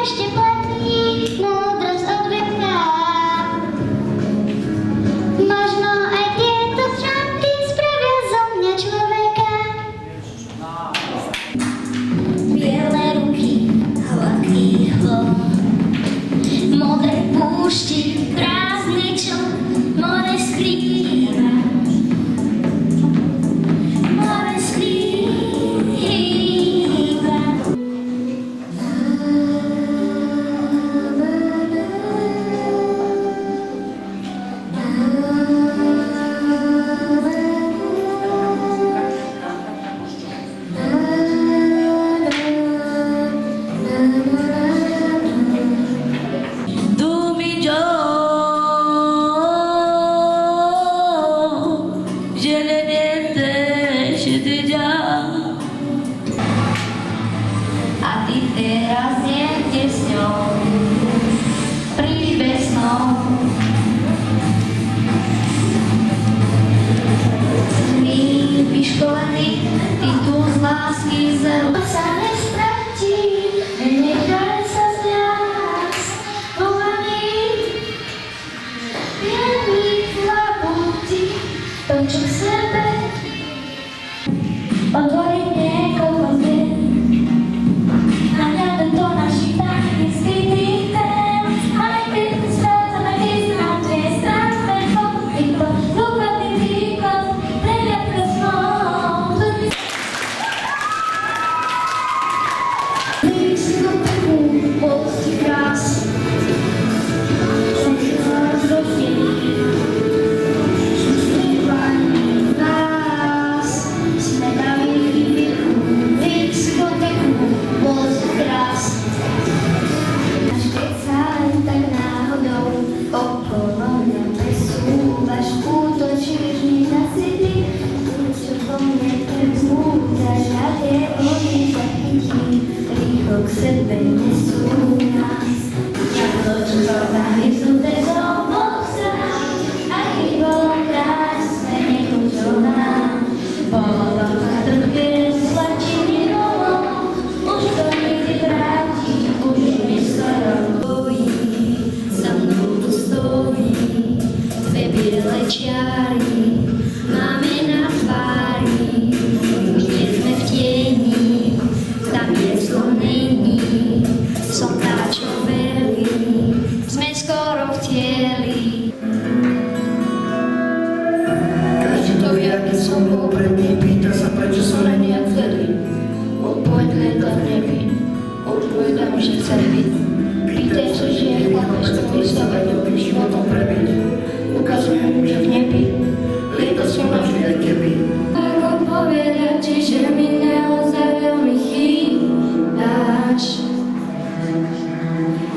ešte platí múdrosť od veka. Možno aj tieto čránky spravia zo mňa človeka. Biele ruky, hladký hlom, modré púšti, prázdny čom, more skrýva. More skrýva. Tu mi dio, je ne niente się ty działa. A ty teraz niekde s ňou, príbeznou. My vyškolení, ty tu z lásky zem sa nestratí, nechaj sa z nás volaný. Bielý chlapúci, točí v sebe, otvorí niekoho zde. Na mňa tento náš tak skrytý ten, ale ty strácame význam, dve strácame to dôkladný príklad, prehľadka snov. Lík si do trhu, bolesti krás, som si nás rozdelí. Sústrívaní nás, sme na výchu, lík si do trhu, bolesti krás. Až keď sa len tak náhodou okolo mňa presúvaš, útočíš mi na city, čo vo mne prebúdaš, a tie oči zachytí, rýchlo k sebe nesú nás. Ako čo zahyznuté z oboch strán, a chýbalo krásne nechuťová. Bolo na trpke slačiny rolom, už to nikdy vráti, už mi skoro bojí. Za mnou tu stojí dve biele čiary, máme na tvári, nie sme v tieni, tam miesto není, som tá, čo velí, sme skoro v tieli. Každý to vie, aký som bol pred ním, pýta sa, prečo som na nejak vtedy. Odpoveď lieta v nebi, odpovedám, že chce byť. Pýtaj sa, že je chlapec, ktorý sa vedel tým životom prebiť. Ukazujem mu, že v nebi lieta som navždy aj teby. Ako povedať ti, že mi naozaj veľmi chýbaš.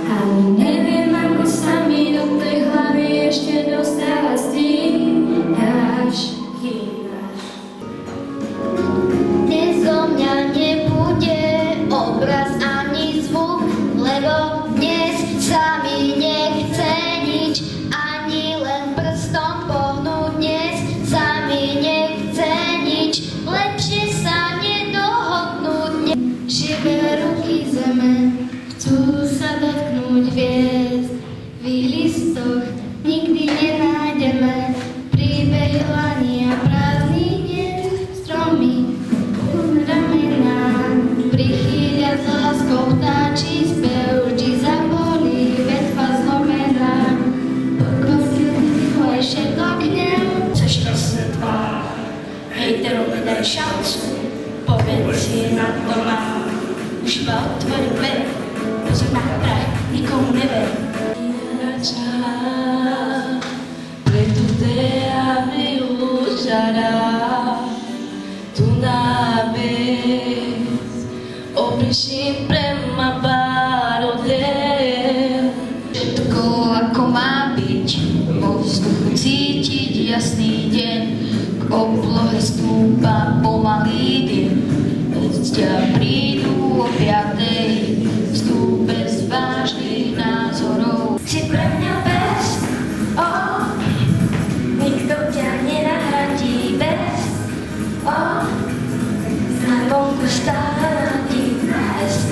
Ani neviem, ako sa mi do tej hlavy ešte dostáva, stíhaš, chýbaš. Dnes zo mňa nebude obraz ani zvuk, lebo dnes sa mi nechce nič, ani len prstom pohnúť. Dnes sa mi nechce nič, lepšie sa nedohodnúť. Živé ruky zeme chcú sa dotknúť hviezd, v ich listoch nikdy nenájdeme príbeh lani a prázdny deň. Stromy ramená prichýlia s láskou, vtáčí spev vždy zabolí, vetva zlomená pokosil ticho ešte doknem. Co šťastné tvár, hejterov daj šancu, povedz si na to mám, už iba otvori dvere, pozor na prach, nikomu never. Preto te abriu žará, tu na vez, obriším prema barodel. Všetko ako má byť, vo vzduchu cítiť jasný deň, k oblohe stúpa pomalý dym, ťa prídu o 5:00, vstup bez vážnych názorov. Si pre mňa best, nikto ťa nenahradí best, na vonku stále ti best,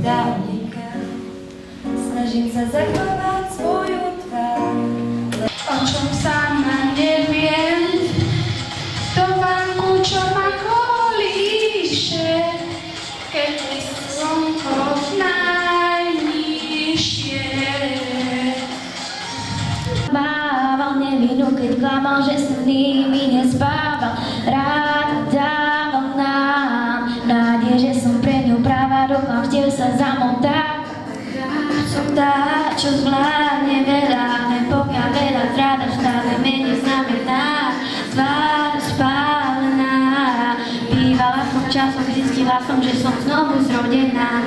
ďaleka. Snažím sa zachovať svoju tvár. O čom sama neviem, to vanku, čo ma kolíše, keď je slnko najnižšie. Mával nevinu, keď klamal, že s nimi nespával. Rád dával nám nádej, že som pre ňu práva, dokám vtiel sa zamotá. Som tá, čo zvládne veľa, len pokiaľ veľa stráda, stále menej znamená. Tvár spálená, bývala som časom, zistila som, že som znovu zrodená.